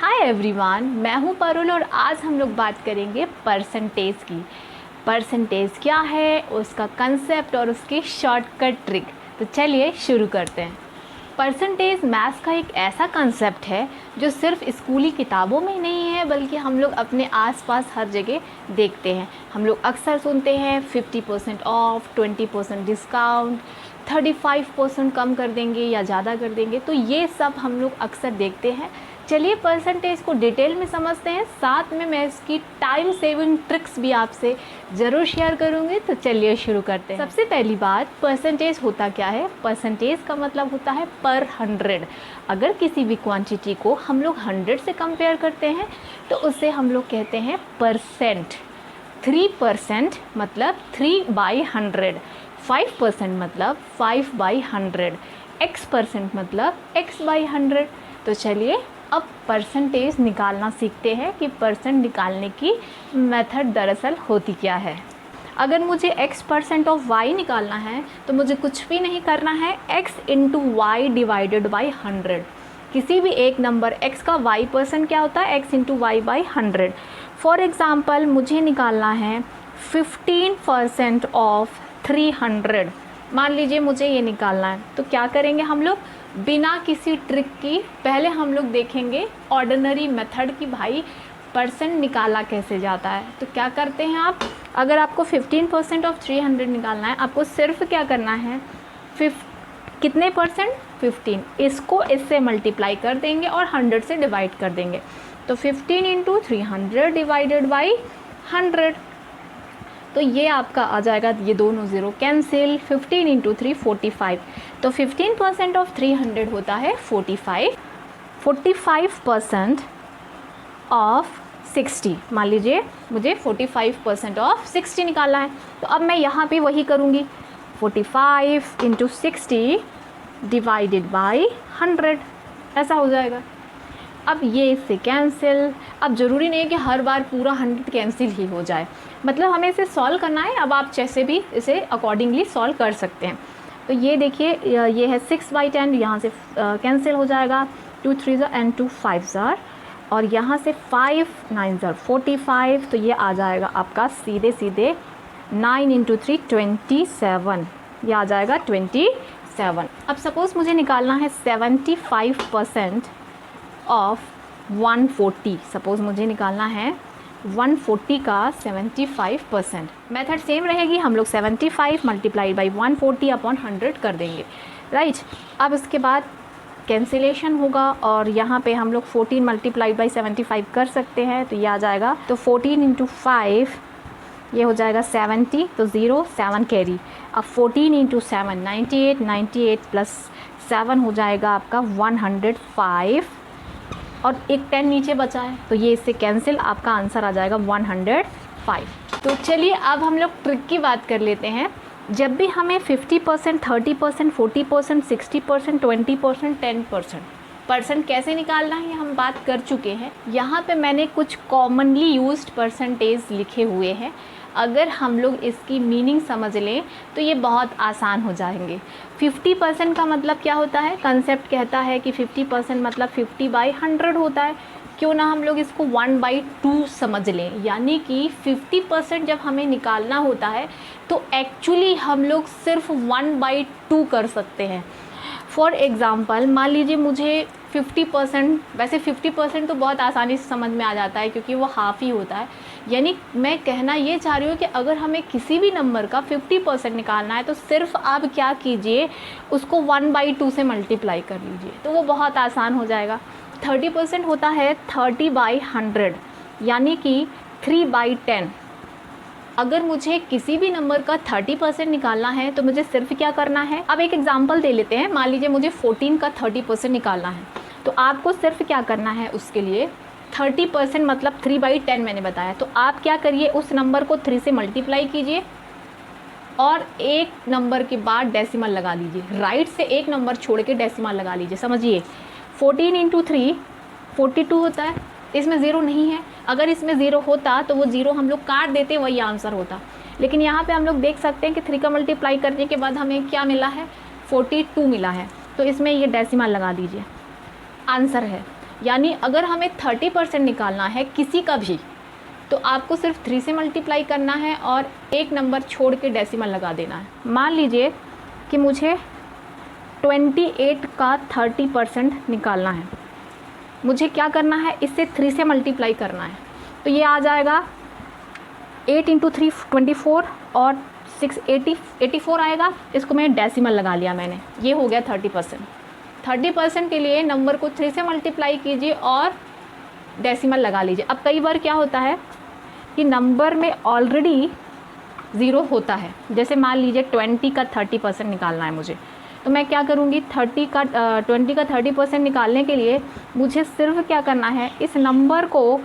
Hi everyone, मैं हूं पारुल और आज हम लोग बात करेंगे परसेंटेज की। परसेंटेज क्या है, उसका कंसेप्ट और उसकी शॉर्टकट ट्रिक। तो चलिए शुरू करते हैं। परसेंटेज मैथ्स का एक ऐसा कंसेप्ट है जो सिर्फ स्कूली किताबों में नहीं है बल्कि हम लोग अपने आसपास हर जगह देखते हैं। हम लोग अक्सर सुनते हैं 50% ऑफ, 20% डिस्काउंट, 35% कम कर देंगे या ज़्यादा कर देंगे। तो ये सब हम लोग अक्सर देखते हैं। चलिए परसेंटेज को डिटेल में समझते हैं, साथ में मैं इसकी टाइम सेविंग ट्रिक्स भी आपसे ज़रूर शेयर करूँगी। तो चलिए शुरू करते हैं। सबसे पहली बात, परसेंटेज होता क्या है। परसेंटेज का मतलब होता है पर 100। अगर किसी भी क्वांटिटी को हम लोग 100 से कंपेयर करते हैं तो उसे हम लोग कहते हैं परसेंट। 3% मतलब 3/100, 5% मतलब 5/100, X% मतलब X/100। तो चलिए अब परसेंटेज निकालना सीखते हैं कि परसेंट निकालने की मेथड दरअसल होती क्या है। अगर मुझे X% ऑफ Y निकालना है तो मुझे कुछ भी नहीं करना है, X into Y divided by 100। किसी भी एक नंबर X का Y% क्या होता है, X into Y by 100। For example मुझे निकालना है 15% ऑफ 300। मान लीजिए मुझे ये निकालना है, तो क्या करेंगे हम लोग, बिना किसी ट्रिक की पहले हम लोग देखेंगे ऑर्डिनरी मेथड कि भाई परसेंट निकाला कैसे जाता है। तो क्या करते हैं आप, अगर आपको 15% ऑफ 300 निकालना है, आपको सिर्फ क्या करना है, कितने परसेंट, 15, इसको इससे मल्टीप्लाई कर देंगे और 100 से डिवाइड कर देंगे। तो 15 इंटू 300 डिवाइडेड बाई 100। तो ये आपका आ जाएगा, ये दोनों ज़ीरो कैंसिल, 15 इंटू 3 45। तो 15% ऑफ 300 होता है 45। 45% ऑफ 60, मान लीजिए मुझे 45% ऑफ 60 निकालना है। तो अब मैं यहाँ पे वही करूँगी, 45 इंटू 60 डिवाइडेड बाई 100, ऐसा हो जाएगा। अब ये इससे कैंसिल। अब ज़रूरी नहीं है कि हर बार पूरा 100 कैंसिल ही हो जाए, मतलब हमें इसे सॉल्व करना है। अब आप जैसे भी इसे अकॉर्डिंगली सॉल्व कर सकते हैं। तो ये देखिए, ये है 6/10, यहाँ से कैंसिल हो जाएगा, 2 3 एंड 2 5 और यहाँ से 5 9 45। तो ये आ जाएगा आपका सीधे सीधे 9 इंटू 3 27, ये आ जाएगा 27। अब सपोज़ मुझे निकालना है 75% ऑफ 140। सपोज़ मुझे निकालना है 140 का 75%। मेथड सेम रहेगी, हम लोग 75 मल्टीप्लाइड बाई 140 अपॉन 100 कर देंगे, राइट। अब इसके बाद कैंसिलेशन होगा और यहाँ पे हम लोग 14 मल्टीप्लाइड बाई 75 कर सकते हैं। तो ये आ जाएगा, तो 14 इंटू 5 ये हो जाएगा 70, तो 0 7 कैरी। अब 14 इंटू 7 98, 98 प्लस 7 हो जाएगा आपका 105 और एक 10 नीचे बचा है, तो ये इससे कैंसिल, आपका आंसर आ जाएगा 105। तो चलिए अब हम लोग ट्रिक की बात कर लेते हैं। जब भी हमें 50%, 30%, 40%, 60%, 20%, 10% परसेंट कैसे निकालना है, ये हम बात कर चुके हैं। यहाँ पे मैंने कुछ कॉमनली यूज्ड परसेंटेज लिखे हुए हैं। अगर हम लोग इसकी मीनिंग समझ लें तो ये बहुत आसान हो जाएंगे। 50% का मतलब क्या होता है, कंसेप्ट कहता है कि 50% मतलब 50/100 होता है। क्यों ना हम लोग इसको 1/2 समझ लें, यानी कि 50% जब हमें निकालना होता है तो एक्चुअली हम लोग सिर्फ 1/2 कर सकते हैं। फॉर एग्ज़ाम्पल मान लीजिए मुझे 50%, वैसे 50% तो बहुत आसानी से समझ में आ जाता है क्योंकि वो हाफ ही होता है। यानी मैं कहना ये चाह रही हूँ कि अगर हमें किसी भी नंबर का 50% निकालना है तो सिर्फ आप क्या कीजिए, उसको 1/2 से मल्टीप्लाई कर लीजिए, तो वो बहुत आसान हो जाएगा। 30% होता है 30/100, यानी कि 3/10। अगर मुझे किसी भी नंबर का 30% निकालना है तो मुझे सिर्फ क्या करना है, अब एक एग्जांपल दे लेते हैं। मान लीजिए मुझे 14 का 30% निकालना है, तो आपको सिर्फ क्या करना है, उसके लिए 30% मतलब 3/10 मैंने बताया। तो आप क्या करिए, उस नंबर को 3 से मल्टीप्लाई कीजिए और एक नंबर के बाद डेसिमल लगा लीजिए। राइट से एक नंबर छोड़ के डेसिमल लगा लीजिए। समझिए 14 इंटू 3 42 होता है, इसमें ज़ीरो नहीं है। अगर इसमें ज़ीरो होता तो वो ज़ीरो हम लोग काट देते, वही आंसर होता। लेकिन यहाँ पे हम लोग देख सकते हैं कि 3 का मल्टीप्लाई करने के बाद हमें क्या मिला है, 42 मिला है। तो इसमें ये डेसिमल लगा दीजिए, आंसर है। यानी अगर हमें 30% निकालना है किसी का भी, तो आपको सिर्फ 3 से मल्टीप्लाई करना है और एक नंबर छोड़ के डेसिमल लगा देना है। मान लीजिए कि मुझे 28 का 30% निकालना है, मुझे क्या करना है, इससे 3 से मल्टीप्लाई करना है। तो ये आ जाएगा 8 × 3 24 और 6 84 आएगा। इसको मैं डेसिमल लगा लिया मैंने, ये हो गया 30%। 30% के लिए नंबर को 3 से मल्टीप्लाई कीजिए और डेसिमल लगा लीजिए। अब कई बार क्या होता है कि नंबर में ऑलरेडी 0 होता है, जैसे मान लीजिए 20 का 30% निकालना है मुझे, तो मैं क्या करूँगी, 20 का 30% निकालने के लिए मुझे सिर्फ क्या करना है, इस नंबर को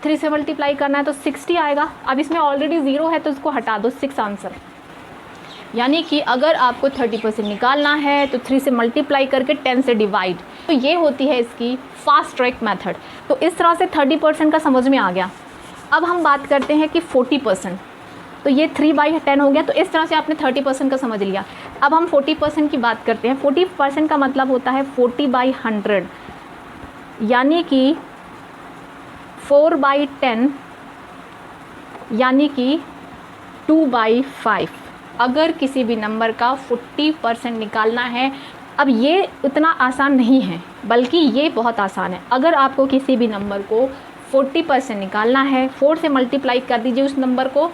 3 से मल्टीप्लाई करना है, तो 60 आएगा। अब इसमें ऑलरेडी 0 है तो इसको हटा दो, 6 आंसर। यानी कि अगर आपको 30% निकालना है तो 3 से मल्टीप्लाई करके 10 से डिवाइड, तो ये होती है इसकी फास्ट ट्रैक मेथड। तो इस तरह से 30% का समझ में आ गया। अब हम बात करते हैं कि 40%, तो ये 3/10 हो गया। तो इस तरह से आपने 30% का समझ लिया। अब हम 40% की बात करते हैं। 40% का मतलब होता है 40/100, यानी कि 4/10 यानी कि 2/5। अगर किसी भी नंबर का 40% निकालना है, अब ये उतना आसान नहीं है, बल्कि ये बहुत आसान है। अगर आपको किसी भी नंबर को 40% निकालना है, 4 से मल्टीप्लाई कर दीजिए उस नंबर को,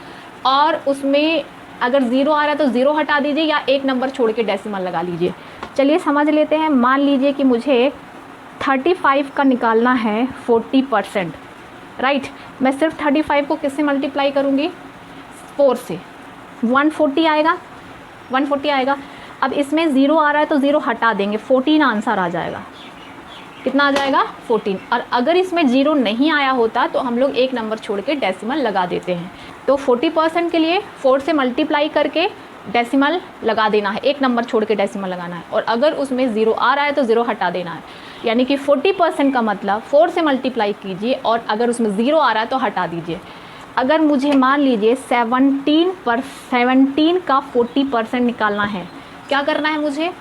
और उसमें अगर 0 आ रहा है तो 0 हटा दीजिए या एक नंबर छोड़ के डेसिमल लगा लीजिए। चलिए समझ लेते हैं। मान लीजिए कि मुझे 35 का निकालना है 40%, राइट। मैं सिर्फ 35 को किससे मल्टीप्लाई करूँगी, 4 से, 140 आएगा, 140 आएगा। अब इसमें 0 आ रहा है तो 0 हटा देंगे, 14 आंसर आ जाएगा। कितना आ जाएगा, 14। और अगर इसमें 0 नहीं आया होता तो हम लोग एक नंबर छोड़ के डेसिमल लगा देते हैं। तो 40% के लिए 4 से मल्टीप्लाई करके डेसिमल लगा देना है, एक नंबर छोड़ के डेसिमल लगाना है। और अगर उसमें 0 आ रहा है तो 0 हटा देना है। यानी कि 40% का मतलब 4 से मल्टीप्लाई कीजिए और अगर उसमें 0 आ रहा है तो हटा दीजिए। अगर मुझे मान लीजिए 17 का 40% निकालना है, क्या करना है मुझे,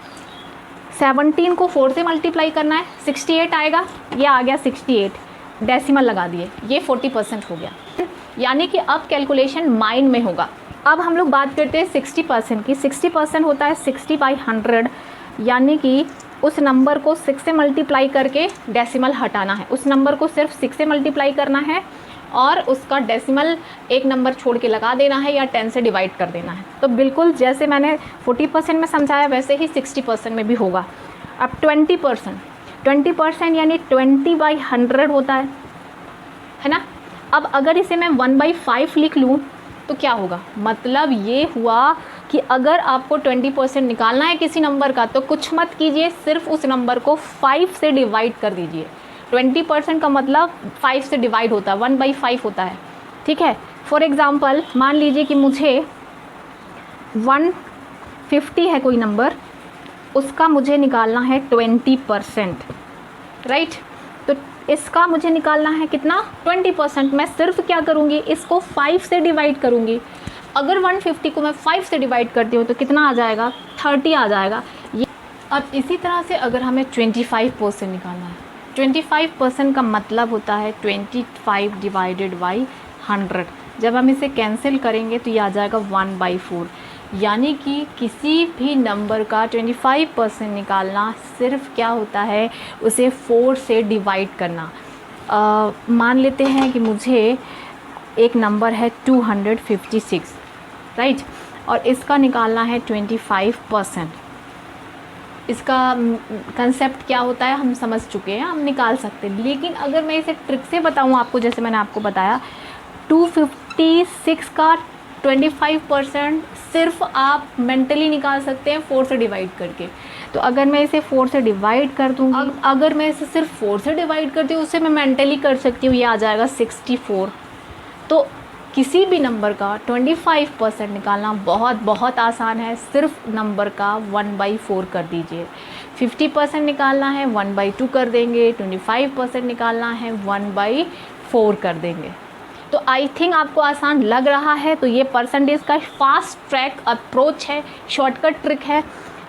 17 को 4 से मल्टीप्लाई करना है, 68 आएगा। ये आ गया 68, डेसिमल लगा दिए, ये 40% हो गया। यानी कि अब कैलकुलेशन माइंड में होगा। अब हम लोग बात करते हैं 60% की। 60% होता है 60/100, यानी कि उस नंबर को 6 से मल्टीप्लाई करके डेसिमल हटाना है। उस नंबर को सिर्फ 6 से मल्टीप्लाई करना है और उसका डेसिमल एक नंबर छोड़ के लगा देना है या 10 से डिवाइड कर देना है। तो बिल्कुल जैसे मैंने 40% में समझाया वैसे ही 60% में भी होगा। अब 20% यानी 20/100 होता है ना। अब अगर इसे मैं 1/5 लिख लूँ तो क्या होगा, मतलब ये हुआ कि अगर आपको 20% निकालना है किसी नंबर का तो कुछ मत कीजिए, सिर्फ उस नंबर को 5 से डिवाइड कर दीजिए। 20% का मतलब 5 से डिवाइड होता है, 1/5 होता है, ठीक है। फॉर एग्ज़ाम्पल मान लीजिए कि मुझे 150 है कोई नंबर, उसका मुझे निकालना है 20%, राइट। तो इसका मुझे निकालना है कितना, 20%। मैं सिर्फ क्या करूँगी, इसको 5 से डिवाइड करूँगी। अगर 150 को मैं 5 से डिवाइड करती हूँ तो कितना आ जाएगा, 30 आ जाएगा। ये अब इसी तरह से अगर हमें 25% निकालना है, 25% का मतलब होता है 25 डिवाइडेड बाई 100। जब हम इसे कैंसिल करेंगे तो ये आ जाएगा 1/4। यानी कि किसी भी नंबर का 25% निकालना सिर्फ क्या होता है, उसे 4 से डिवाइड करना। मान लेते हैं कि मुझे एक नंबर है 256, राइट, और इसका निकालना है 25%। इसका कंसेप्ट क्या होता है हम समझ चुके हैं, हम निकाल सकते हैं। लेकिन अगर मैं इसे ट्रिक से बताऊं आपको, जैसे मैंने आपको बताया 256 का 25% सिर्फ आप मेंटली निकाल सकते हैं 4 से डिवाइड करके। तो अगर मैं इसे 4 से डिवाइड कर दूँगी, अगर मैं इसे सिर्फ 4 से डिवाइड करती हूँ उसे मैं मेंटली कर सकती हूँ, ये आ जाएगा 64। तो किसी भी नंबर का 25% निकालना बहुत बहुत आसान है। सिर्फ नंबर का 1/4 कर दीजिए। 50% निकालना है 1/2 कर देंगे, 25% निकालना है 1/4 कर देंगे। तो आई थिंक आपको आसान लग रहा है। तो ये परसेंटेज का फास्ट ट्रैक अप्रोच है, शॉर्टकट ट्रिक है।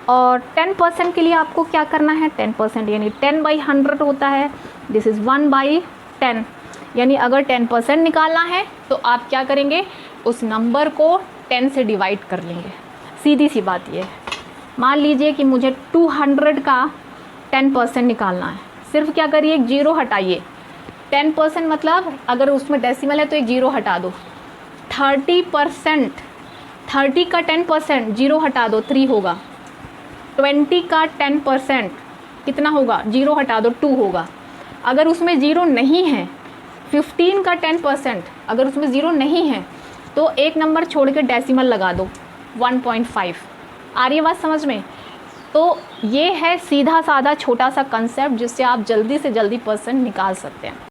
और 10% के लिए आपको क्या करना है, 10% यानी 10/100 होता है। दिस इज़ 1/10, यानी अगर 10% निकालना है तो आप क्या करेंगे, उस नंबर को 10 से डिवाइड कर लेंगे। सीधी सी बात ये है। मान लीजिए कि मुझे 200 का 10% निकालना है, सिर्फ क्या करिए, एक जीरो हटाइए। 10% मतलब अगर उसमें डेसिमल है तो एक जीरो हटा दो। 30%, 30 का 10% जीरो हटा दो, 3 होगा। 20 का 10% कितना होगा, जीरो हटा दो, 2 होगा। अगर उसमें ज़ीरो नहीं है, 15 का 10% अगर उसमें ज़ीरो नहीं है तो एक नंबर छोड़ के डेसिमल लगा दो, 1.5। आ रही है बात समझ में? तो ये है सीधा साधा छोटा सा कंसेप्ट जिससे आप जल्दी से जल्दी परसेंट निकाल सकते हैं।